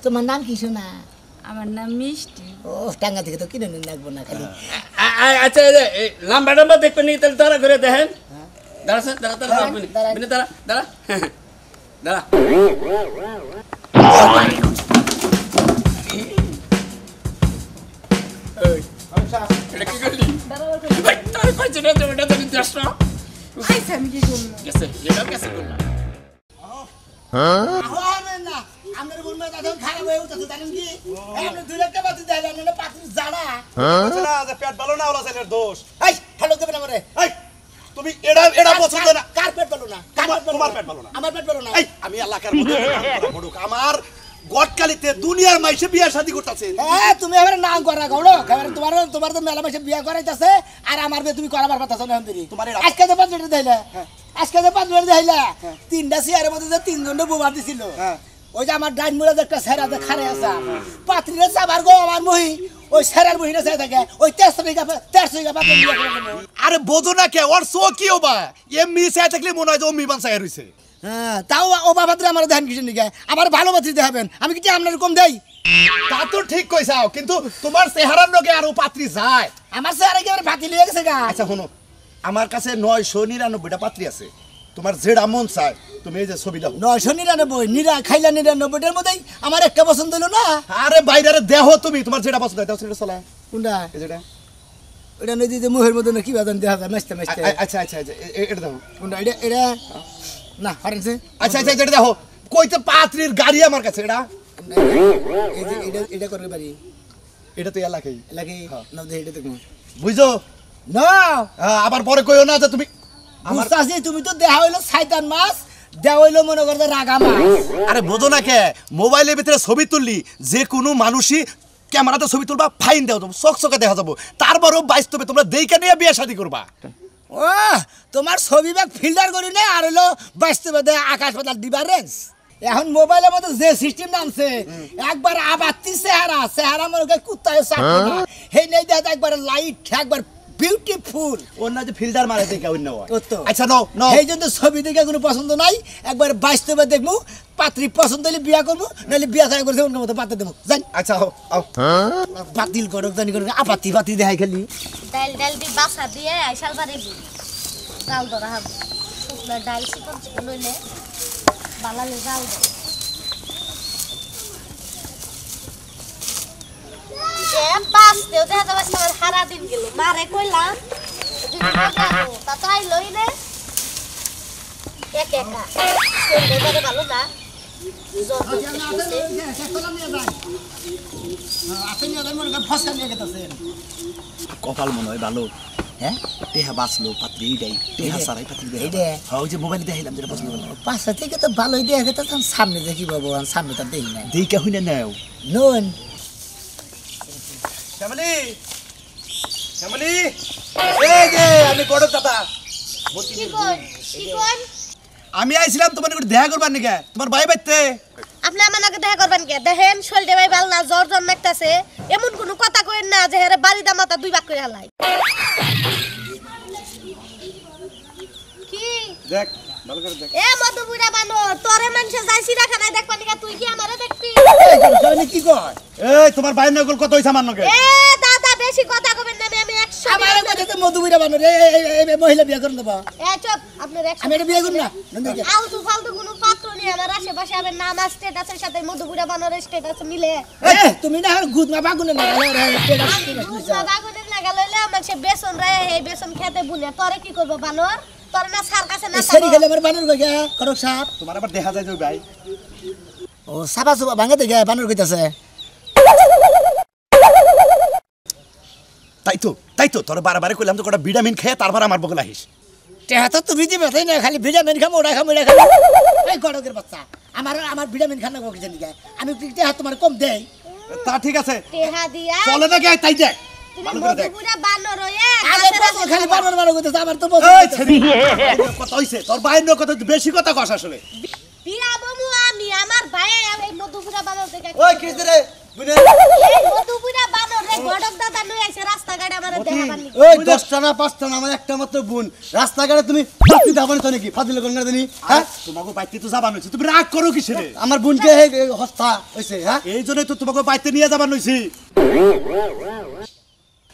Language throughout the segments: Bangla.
তোমার নাম কি শোনা? আমার নাম মিষ্টি। ও টাঙ্গা থেকে তো কিনে নিয়ে লাগবো না খালি। আচ্ছা লম্বা লম্বা দেখবেন নি তাহলে তারা করে দেখেন। দাঁড়া স্যার দাঁড়া দাঁড়া দাঁড়া দাঁড়া দাঁড়া। এটা কি করলি? ভাই তোর কইছে না ওটা তো জাস্ট না। আইসা আমি কি করব? গেছে এটা গেছে করলা। আহমেন না আমাদের গুণ মে দাদা খারাপ হয়ে উঠছে জানেন কি? আপনি 2 লাখ টাকা দিতে দেন না পাত্রী জানা। বলছ না যে পেট ভালো না ওলা ছেলের দোষ। এই হ্যালো দেবেন আমারে। এই তুমি এডা পছন্দ না। কার পেট ভালো না? তোমার পেট ভালো না। আমার পেট ভালো না। এই আমি এলাকার মধ্যে বড়ুক আমার গটকালিতে দুনিয়ার মাইসে বিয়ার শাদী করতেছে। হ্যাঁ তুমি এবারে না করা গড়ো কারণ তোমার তো মেলা মাসে বিয়া করাইতাছে আর আমার বে তুমি করাবার কথা না হন্দিরি। আজকে যে 5 মিনিট দেইলা আজকে যে 5 মিনিট দেইলা তিনটা চেয়ারের মধ্যে যে তিনজনে বোমা দিছিল ওই যে আমার ডাইন মুড়ে একটা সেরা যে খারে আছে পাত্রীরে চাবার গো আমার মহি ওই সেরার মহিনা চাই থাকে ওই 1300 পাত্র বিয়া করে। আরে বোঝো না কে ওর সো কি হবা এমনি চাই থাকলে মনে হয় যে ও মিবান চাই রইছে। হ্যাঁ তাও ও বাবাত্রে আমার ধ্যান কিছু নিকে আমার ভালো পাত্রী দেখাবেন আমি কি আপনার কম দেই? তা তো ঠিক কইছাও কিন্তু তোমার চেহারার লগে আরো পাত্রী যায়। আমার চেহারা কি ভাতি লিয়ে গেছে গা। আচ্ছা শোনো আমার কাছে 999টা পাত্রী আছে তোমার যেটা মন চায় তুমি এই যে ছবি দাও। 999 খাইলা 99টার মধ্যেই আমার একটা পছন্দ হলো না। আরে বাইরে দেহ তুমি তোমার যেটা পছন্দ হয় দাও সেটা চলা। কোনটা? এই যেটা ওটা নদী যে মুহের মধ্যে কি বাদান দেখা যায় মাছতে মাছতে। আচ্ছা আচ্ছা আচ্ছা এটা দাও। কোনটা? এটা না হারেছে। আচ্ছা আচ্ছা এটা দেখো কইতে পাত্রীর গাড়ি আমার কাছে এটা এই যে এটা করে বাড়ি এটা তো এলাকাই লাগে না দে এটা দেখো বুঝছো না আবার পরে কইও না যে তুমি বুঝতাছি তুমি তো দেখা হইলো শয়তান মাছ দেওয়া হইলো মনে করতে রাগা মাছ। আরে বোঝো না কে মোবাইলের ভিতরে ছবি তুললি যে কোনো মানুষই ক্যামেরাতে ছবি তুলবা ফাইন দেও তুমি চকচকে দেখা যাবো তারপরও বাস্তবে তোমরা দেইকা নিয়ে বিয়ে শাদী করবা। ও তোমার ছবি ব্যাগ ফিল্টার করি না আর হইলো বাস্তবে আকাশ পাতাল ডিফারেন্স। এখন মোবাইলের মধ্যে যে সিস্টেম নামছে একবার আবাত্তি চেহারা মনে করে কুত্তায় চাপে না হেই নেই দেখা একবার লাইট একবার বিউটিফুল অন্য যে ফিল্টার মারে দেখা অন্য হয়। আচ্ছা নো নো এই জন্য ছবি দেখে কোনো পছন্দ নাই একবার বাস্তবে দেখবো পাত্রী পছন্দ হলে বিয়া করবো নাহলে বিয়া ছাড়া করছে অন্য মতো পাত্র দেবো জান। আচ্ছা বাতিল করো জানি করো আপাতি বাতি দেখাই খালি ডাল দি বাসা দিয়ে আইসাল বাড়িবি জাল ধরা হবে শুকনো ডাল চিকন লইলে বালালে জাল দে বাস দেও দেখা যাবে আমার সারা দিন গেল মারে কইলাম তা তাই লই নে একা একা ভালো না কপাল মনে হয় ভালো। হ্যাঁ টেহা বাঁচলো পাত্রী এইটাই টেহা সারাই পাত্রী ওই যে মোবাইলে দেখাইলাম যেটা পছন্দ করলাম পাশা থেকে তো ভালোই দেখে তো সামনে দেখি বাবু সামনে তো দেখি না দেখা হইনা নেও নুন শ্যামলি শ্যামলি এই যে আমি গড়ক দাদা কি কোন আমি আইছিলাম তোমার একটু দেখা করবার নাকি তোমার ভাই বাইতে আপনি আমার নাকি দেখা করবেন কে দেখেন শরীরে ভাই ভাল না জ্বর জন্মাইতাছে এমন কোনো কথা কইেন না যে হেরে বাড়ি দামাতা 2 ভাগ করে হালাই কি দেখ ভালো করে দেখ এ মধু বুড়া বানর তোরে মানুষে যাইছি রাখা নাই দেখবা নিকা তুই কি আমারে দেখবি এই কি কয় এই তোমার ভাই নকল কত হইছে আমার নকে এ দাদা বেশি কথা কইবেন না আমি 100 আমারে কথা মধুবিরা বানর এই মহিলা বিয়ে করে দেবা এ চুপ আপনার 100 আমি এটা বিয়ে করব না আলতু ফালতু কোনো পাত্র নেই আমার আশেপাশে আমার নাম স্ট্যাটাসের সাথে মধু বুড়া বানরের স্ট্যাটাস মিলে তুমি না আর গুদমা বাগুনে না বাগুনের লাগা লইলে আমার সে বেসন রে এই বেসন খেতে বুনে তোরে কি করব বানর তোর না সার কাছে না সেরি গেলে আমার বানর কইয়া করক সাপ তোমার আবার দেখা যায় ভাই ও সাবা সুবা ভাঙা দেখে বানর কইতাছে তাই তো তোর বারবার কইলাম তো কটা ভিটামিন খেয়ে তারপর আমার বগল আহিস টেহা তো তুমি দিবে তাই না খালি ভিটামিন খাম ওড়া খাম এই গড়কের বাচ্চা আমার ভিটামিন খানা কো কিছু নিকে আমি টেহা তোমার কম দেই তা ঠিক আছে টেহা দিয়া চলে না গে তাই দেখ তুমি মধু বুড়া বানর হয়ে আগে বল খালি বানর বানর কইতাছে আমার তো বল এই ছেড়ি কত হইছে তোর ভাই ন কত বেশি কথা কস আসলে বিয়া বমু আমি আমার ভাই এই মধু বুড়া বানর দেখে ওই কি রে বুনে এই মধু বুড়া বানর রে গড়ক দাদা লই আইছে রাস্তা গাড়ি আমারে দেখাবার নি ওই 10টা না 5টা না আমার একটা মাত্র বোন রাস্তাঘাটে তুমি পাতি দেখাবো তো নাকি ফাজিল কোন জানি হ্যাঁ তোমাকে বাইতে তো যাবার নইছে তুমি রাগ করো কিসে রে আমার বোনকে হস্তা হইছে হ্যাঁ এই জন্যই তো তোমাকে বাইতে নিয়ে যাবার নইছি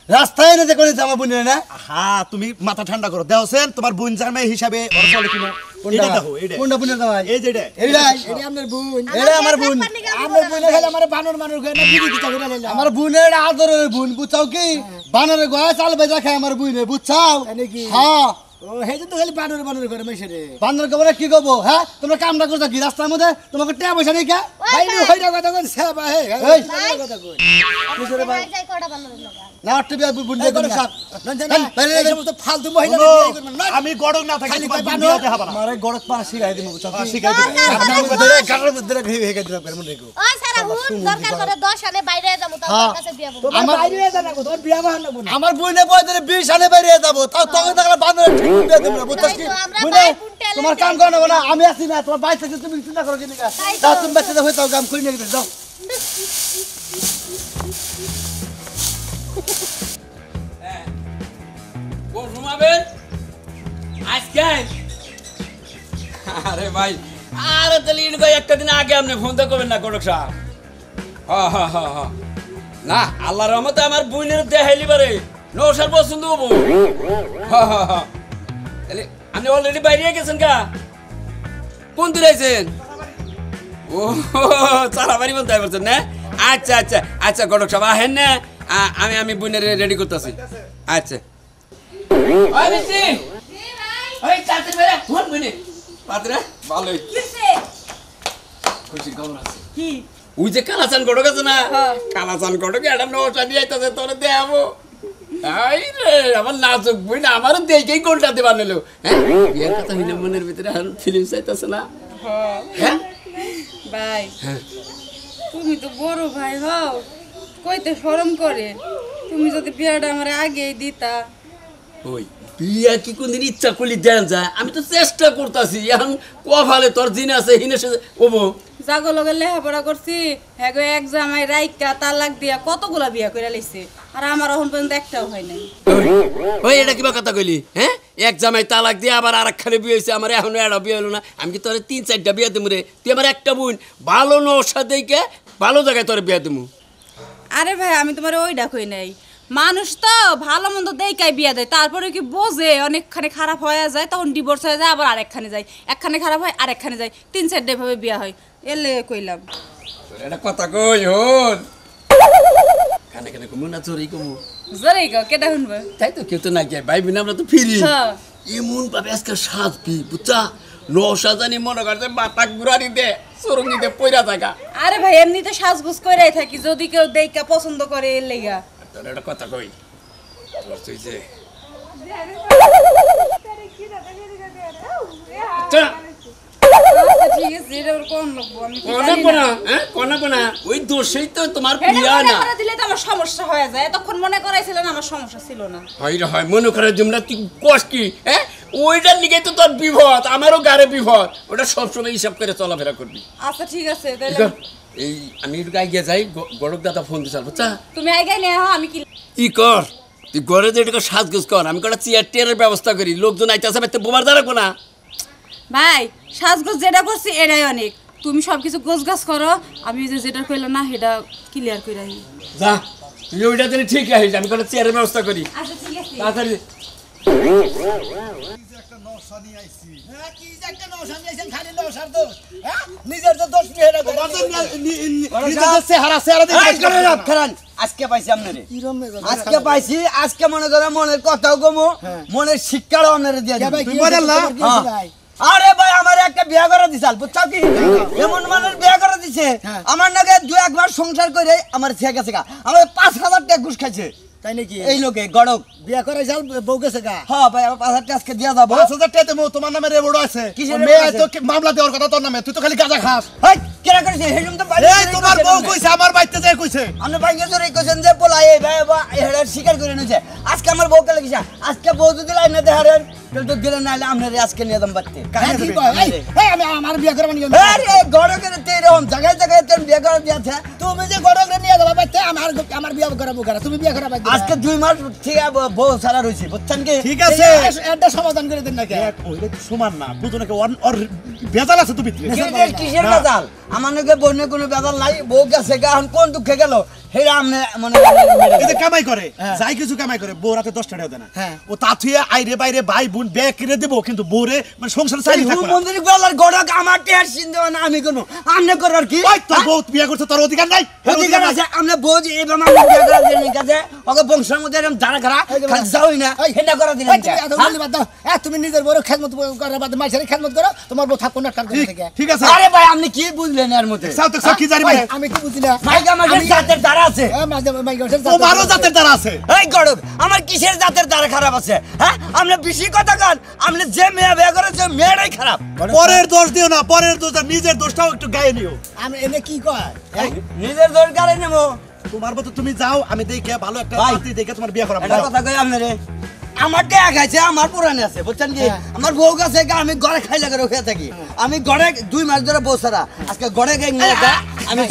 রাস্তায় এনে যে করে আমার বোনের না হ্যাঁ তুমি মাথা ঠান্ডা করো দেওছেন তোমার বোন জামাই হিসাবে ওর চলে কিনা এটা দেখো এটা কোনটা বোনের দাও এই যে এটা এইটাই এটি আপনার বোন এটা আমার বোন আমার বোনে খালি আমার বানর মানুষ গয় না বিড়ি দিতে করে লাইলা আমার বোনের আদরের বোন বুঝছাও কি বানরে গয়া চাল বেজা খায় আমার বোনে বুঝছাও তাই নাকি? হ্যাঁ ও হেই তো খালি বানর বানর করে মেশরে বান্দর কবরে কি করবো হ্যাঁ তোমরা কামটা করছো কি রাস্তার মধ্যে তোমাকে টাকা পয়সা নেই কা ভাই নি হইরা কথা কই সেবা হে এই। কথা কই ভাই যাই কটা বানানোর লাগা না অট্টি বিয়া বোন দিয়ে করে দিন সাপ না বাইরে এই দে। সমস্ত ফালতু মহিলা শোনো, বিয়ে করবেন না আমি গড়ক না থাকি খালি তোমার কয় বোন বানর। বিয়াতে হবে না মারে গড়ক পা শিখাই দিমু বুঝছাও কি শিখাই দিবে আপনার মধ্যে গাড়ার মধ্যে ভেগে দিলাম কেমন রেখো ওই সারা হুন দরকার করে 10 আনে বাইরে যাবো তার হ্যাঁ। কাছে বিয়া বলবো তোমার বাইরে হয়ে জানা তোর বিয়া বাহার না বোন আমার বোনে বয় ধরে 20 আনে বেরিয়ে যাবো তাও তোকে দেখলে বান্দর ঠিক দিয়ে দেব না বুঝছাস কি তাই তো, আমরা বুনে ভাই বোন টেলে তোমার কাম করো না আমি আছি না তোমার বাইরে থেকে তুমি চিন্তা করো কি না তাই তো। দাও তুমি বেঁচে দাও হইতাও কাম করি না যাও কোন ঘুমাবেন আজকে আরে ভাই আরে তাহলে ইন ভাই একটা দিন আগে আপনি ফোন তো করবেন না গড়ক সাহেব হ্যাঁ না আল্লাহর রহমতে আমার বোনের দেখাইলি পারে নৌসার পছন্দ হবো হ্যাঁ তাহলে আপনি অলরেডি বাইরে গেছেন কা কোন দূর আইছেন ও সারা বাড়ি বলতে পারছেন না আচ্ছা গড়ক সাহেব আহেন না আমি বোনের রেডি করতেছি আচ্ছা ওই মিষ্টি ওই চাচি মেরে ফোন বনে পাত্রে ভালোই খুশি খবর আছে কি ওই যে কালাচান গড়ক আছে না কালাচান গড়ক এটা নৌটা নিয়ে আইতাছে তোর দেখাবো আই রে আমার নাচক বই না আমারও দেখেই গোলটাতে বানালো হ্যাঁ বিয়ের কথা হইলে মনের ভিতরে আর ফিলিংস আইতাছে না হ্যাঁ ভাই তুমি তো বড় ভাই হও কইতে শরম করে তুমি যদি বিয়াটা আমার আগেই দিতা ওই বিয়া কি কোনদিন ইচ্ছা করলি দেন যায় আমি তো চেষ্টা করতেছি এখন কফালে তোর জিন আছে হিনে ওবো জাগো লগে লেখাপড়া করছি হ্যাঁ গো এক জামাই রাইকা তালাক দিয়া কতগুলা বিয়া করে লাইছে আর আমার এখন পর্যন্ত একটাও হয় নাই ওই এটা কিবা কথা কইলি হ্যাঁ এক জামাই তালাক দিয়ে আবার আর একখানে বিয়ে হয়েছে আমার এখনো একটা বিয়ে হলো না আমি কি তোর 3-4টা বিয়ে দেবো রে তুই আমার একটা বোন ভালো নশা দেখে ভালো জায়গায় তোর বিয়ে দেবো আরে ভাই আমি তোমার ওইটা কই নাই মানুষ তো ভালো মন্দ দেখাই বিয়া দেয় তারপরে কি বোঝে অনেকখানে খারাপ হয়ে যায় তখন ডিভোর্স হয়ে যায় আবার আরেকখানে যায় একখানে খারাপ হয় আরেকখানে যায় 3-4 ভাবে বিয়া হয় এলে কইলাম তোর একটা কথা কই হন কানে কানে কমু না চোরই কমু জরে গো কেটা শুনবে তাই তো কেউ তো না গিয়ে ভাই বোন আমরা তো ফিরি হ্যাঁ এমন ভাবে আজকে সাজবি বুঝছা নশা জানি মনে করছে মাথা ঘুরানি দে চোরঙ্গি দে পয়রা থাকা আরে ভাই এমনিতে সাজগুজ কইরাই থাকি যদি কেউ দেখা পছন্দ করে এর লেগা তোর একটা কথা কই তোর তুই যে চল আচ্ছা, ঠিক আছে এটা ওর কোন লাগবো আমি কি জানি কোনা না। কোনা কোনা কোনা ওই দোষেই তো তোমার এটা বিয়া মনে না করে দিলে তো আমার সমস্যা হয়ে যায় তখন মনে করাইছিলেন আমার সমস্যা ছিল না হয় রে হয় মনে করে জমনা তুই কস কি হ্যাঁ ওইটার লিগে তো তোর বিপদ আমারও গাড়ে বিপদ ওটা সবসময় হিসাব করে চলাফেরা করবি আচ্ছা ঠিক আছে ঠিক তাহলে আছে? এই আমি একটু আগে যাই গড়ক দাদা ফোন দিছাল বুঝছা তুমি আগে নিয়ে আহ আমি কি কি কর তুই ঘরে যে এটাকে সাজগোজ কর আমি কটা চেয়ার টেয়ারের ব্যবস্থা করি লোকজন আইতেছে আমি বোমার দ্বারা কোনা ভাই সাজগোজ যেটা করছি এটাই অনেক তুমি সবকিছু গোছগাছ করো আমি যে যেটা কইলাম না সেটা ক্লিয়ার করে আহি যা তুই ওইটা দিলে ঠিক আছে আমি কটা চেয়ারের ব্যবস্থা করি আচ্ছা ঠিক আছে তাড়াতাড়ি হ্যাঁ কি যে একটা নৌসা নিয়েছেন খালি নৌসার দোষ হ্যাঁ নিজের তো দোষ নিয়ে রাখো নিজেদের চেহারা খারান আজকে পাইছি আপনারে কিরম আজকে পাইছি আজকে মনে করে মনের কথাও কমো মনের শিক্ষাও আপনারে দিয়ে দিবো। তুই বলেন না আরে ভাই আমার একটা বিয়া করে দিছাল বুঝছাও কি এমন মানুষ বিয়া করে দিছে আমার নাকি 2-1 বার সংসার করে আমার ছেলে গেছে গা আমার 5000 টাকা ঘুষ খাইছে তাই নাকি এই লোকে গড়ক বিয়া করে যাও বউ গেছে গা হ্যাঁ ভাই আমার 5000 টাকা আজকে দিয়া যাবো 5000 টাকা দেবো তোমার নামে রেবড় আছে কিসের মেয়ে রেবড় আছে? তো মামলা দেওয়ার কথা তোর নামে তুই তো খালি গাঁজা খাস হেই কেরা করেছে হেডুম তো বাইরে এই তোমার বউ কইছে আমার বাইতে যায় কইছে আপনি ভাইকে ধরে কইছেন যে পোলা এই ভাই বা এরা স্বীকার করে নিছে আজকে আমার বউকে লাগিছে আজকে বউ যদি লাইন না দেহারেন আজকাল তো গেলে নাইলে আপনারে আজকে নিয়ে দাম বাড়তে হ্যাঁ, কি কয়? এই, আমি আমার বিয়ে করবো নিয়ে আরে গড়কের তো এরকম জায়গায় জায়গায় তোর বিয়ে করে দিয়েছে তুমি যে গরমে নিয়ে যাবা বাইতে আমার বিয়ে করাবো করা তুমি বিয়ে করা বাইতে আজকে 2 মাস থেকে বউ সারা রয়েছে বুঝছেন কি ঠিক আছে একটা সমাধান করে দেন নাকি ওইটা তো সমান না বুঝো নাকি ওর ভেজাল আছে তো ভিতরে কিসের বেজাল আমার নাকি বন্যে কোনো বেজাল নাই বউ গেছে এখন কোন দুঃখে গেল হেরা আমনে মনে এই যে কামাই করে যাই কিছু কামাই করে বউ রাতে 10 টাকা দেয় না হ্যাঁ। ও তা থুয়ে আইরে বাইরে ভাই বোন ব্যাগ কিনে দেবো কিন্তু বউরে মানে সংসার চাই থাকবে না। মন্দির গলার গড়ক আমার টের চিন্তা না আমি কোনো আমনে করার কি ওই তোর বউ বিয়ে করছে তোর অধিকার নাই অধিকার আছে আমনে বউ যে এই বামা বিয়ে করার জন্য কাছে ওকে বংশের মধ্যে এরকম দাঁড়া খারা খালি যাওই না হেডা করা দিলেন তুমি নিজের বড় খেদমত করার বাদে মাইসের খেদমত করো তোমার বউ থাকো না কার থেকে ঠিক আছে আরে ভাই আপনি কি বুঝলেন এর মধ্যে সাও তো কি জানি ভাই আমি কি বুঝি না মাইকা মাইকের জাতের দ্বারা আছে ও মারো জাতের দ্বারা আছে এই গড়ক আমার কিসের জাতের দ্বারা খারাপ আছে হ্যাঁ আপনি বেশি কথা কান আপনি যে মেয়ে বিয়ে করেছে মেয়েটাই খারাপ পরের দোষ দিও না পরের দোষ নিজের দোষটাও একটু গায়ে নিও আমি এনে কি কয় নিজের দরকারে নেবো তোমার মতো তুমি যাও আমি দেখে ভালো একটা ভাই, পাত্রী দেখে তোমার বিয়ে করাবো এটা কথা কই আপনারে আমার টেয়া খাইছে আমার পুরানে আছে বুঝছেন কি আমার বউ কাছে আমি ঘরে খাইলে করে খেয়ে থাকি আমি ঘরে 2 মাস ধরে বউ সারা আজকে ঘরে গেং নিয়ে আমি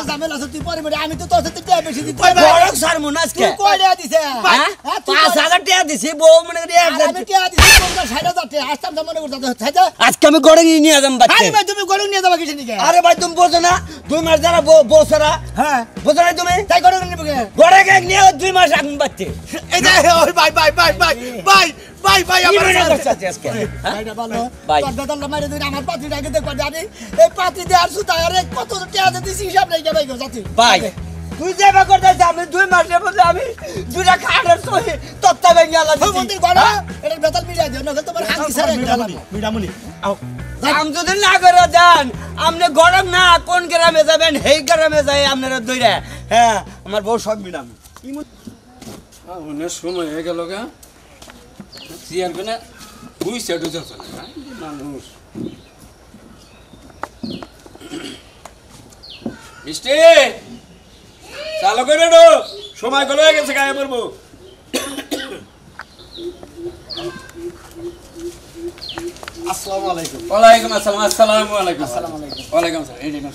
ঝামেলা আছে তুই পরে আমি তো তোর সাথে টাকা বেশি দিতে ঘরে সারমু না আজকে তুই কয় টাকা দিছে হ্যাঁ? 5,000 টাকা দিছি বউ মনে করি আমি টাকা দিছি 50,000 টাকা আসতাম তো মনে করতে আজকে আমি ঘরে নিয়ে যাম বাচ্চা ভাই তুমি গরু নিয়ে যাবা কিছু নিকে আরে ভাই তুমি বোঝো না 2 মাস ধরে বউ সারা হ্যাঁ বোঝো না তুমি তাই গরু নিয়ে বগে ঘরে গেং নিয়ে 2 মাস আগুন বাচ্চা এই যে ওই ভাই আমার আজকে ভাইটা ভালো ভাই। তোর দাদা মাইরে দিন আমার পাত্রীটাকে দেখো আমি এই পাত্রী দিয়ে আর সুতা আরে কত টাকা দিছি হিসাব নাই কে ভাই গো যাচ্ছি ভাই তুই যে বা করতে আমি 2 মাসের মধ্যে আমি দুটা খাটের সহি তত্তা ভেঙে আলা ওই মন্দির গড়া এটা বেতাল মিলাই দিও না তোমার হাঙ্কি সারা মিডামনি আও আম যদি না করে দেন আপনি গরম না কোন গ্রামে যাবেন সেই গ্রামে যাই আপনারা দইরা হ্যাঁ আমার বউ সব মিলাম অনেক সময় হয়ে গেল গা চেয়ার কোনে দুই সেট যাচ্ছে না মানুষ মিষ্টি চালু করে দো সময় গেল হয়ে গেছে গায়ে পড়বো আসসালামু আলাইকুম ওয়ালাইকুম আসসালাম আসসালামু আলাইকুম ওয়ালাইকুম আসসালাম এই দেখুন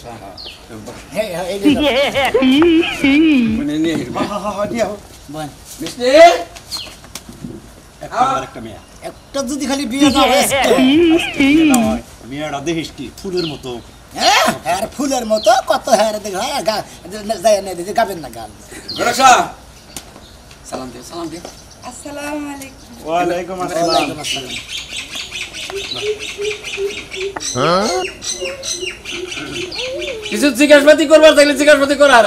হ্যাঁ এই মানে নিয়ে দিও বল মিষ্টি একটা মেয়ে একটা যদি খালি বিয়ে দাও মেয়েটা দেখিস কি ফুলের মতো হ্যাঁ আর ফুলের মতো কত হ্যাঁ দেখো হ্যাঁ যায় না দিতে গাবেন না গান গোরক্ষা সালাম দে সালাম দে আসসালামু আলাইকুম ওয়ালাইকুম আসসালাম কিছু জিজ্ঞাসাবাদি করবার থাকলে জিজ্ঞাসাবাদি করা আর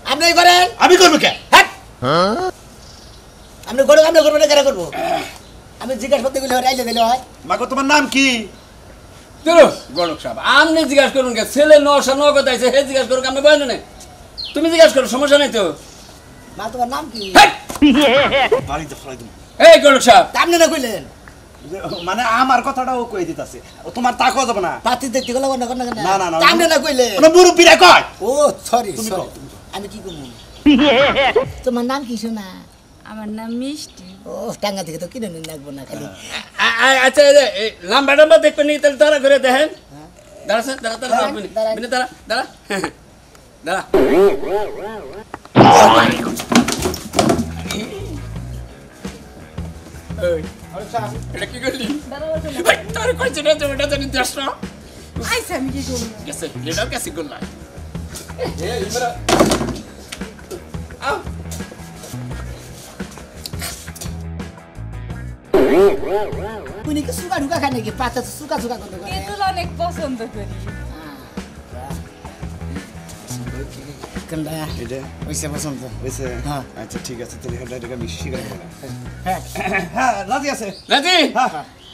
আপনি করেন আমি করব কে হ্যাঁ আপনি করবেন না কেন করবো আমি জিজ্ঞাসা করতে গেলে রাইলে দিলে হয় মাগো তোমার নাম কি চলো গণক সাহেব আপনি জিজ্ঞাসা করুন কে ছেলে নশা নগদ আইছে হে জিজ্ঞাসা করুন আপনি বলেন না তুমি জিজ্ঞাসা করো সমস্যা নাই তো মা তোমার নাম কি বাড়িতে ফলাই তুমি এই গণক সাহেব আপনি না কইলেন মানে আমার কথাটাও কই দিতাছে তোমার তাকও যাবে না পাতি দেখতে গেলে না না না, না, না। আপনি না কইলেন মানে মুরব্বিরা কয় ও সরি তুমি সরি কও, তুমি আমি কি করবো তোমার নাম কি শোনা আমার নাম মিষ্টি ও টাঙ্গা থেকে তো কিনে নিয়ে লাগবো না খালি আচ্ছা এই লাম্বা টাম্বা দেখবেন নি তাহলে তারা করে দেখেন দাঁড়া স্যার দাঁড়া দাঁড়া আপনি আপনি দাঁড়া দাঁড়া দাঁড়া এই এটা কি করলি ভাই তোর কইছে না তোমরা জানি দেশ না আইসা আমি কি করব গেছে এটাও কাছে করলা এই ইমরা আও তুমি কি সুগা ঢুকা খায় নাকি পাতা সুকা সুকা করতে পারে তেঁতুল অনেক পছন্দ করি কন্ডা এটা ওইসে পছন্দ হইছে হ্যাঁ। আচ্ছা ঠিক আছে তাহলে এটা মিষ্টি করে হ্যাঁ হ্যাঁ রাজি আছে রাজি হ্যাঁ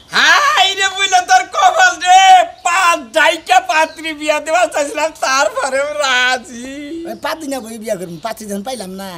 হাই রে বুইলা তোর কপাল রে পাঁচ ডাইকা পাত্রী বিয়া দেওয়া চাইছিলাম তারপরে রাজি ওই 5 দিনে বই বিয়া করব 5 দিন পাইলাম না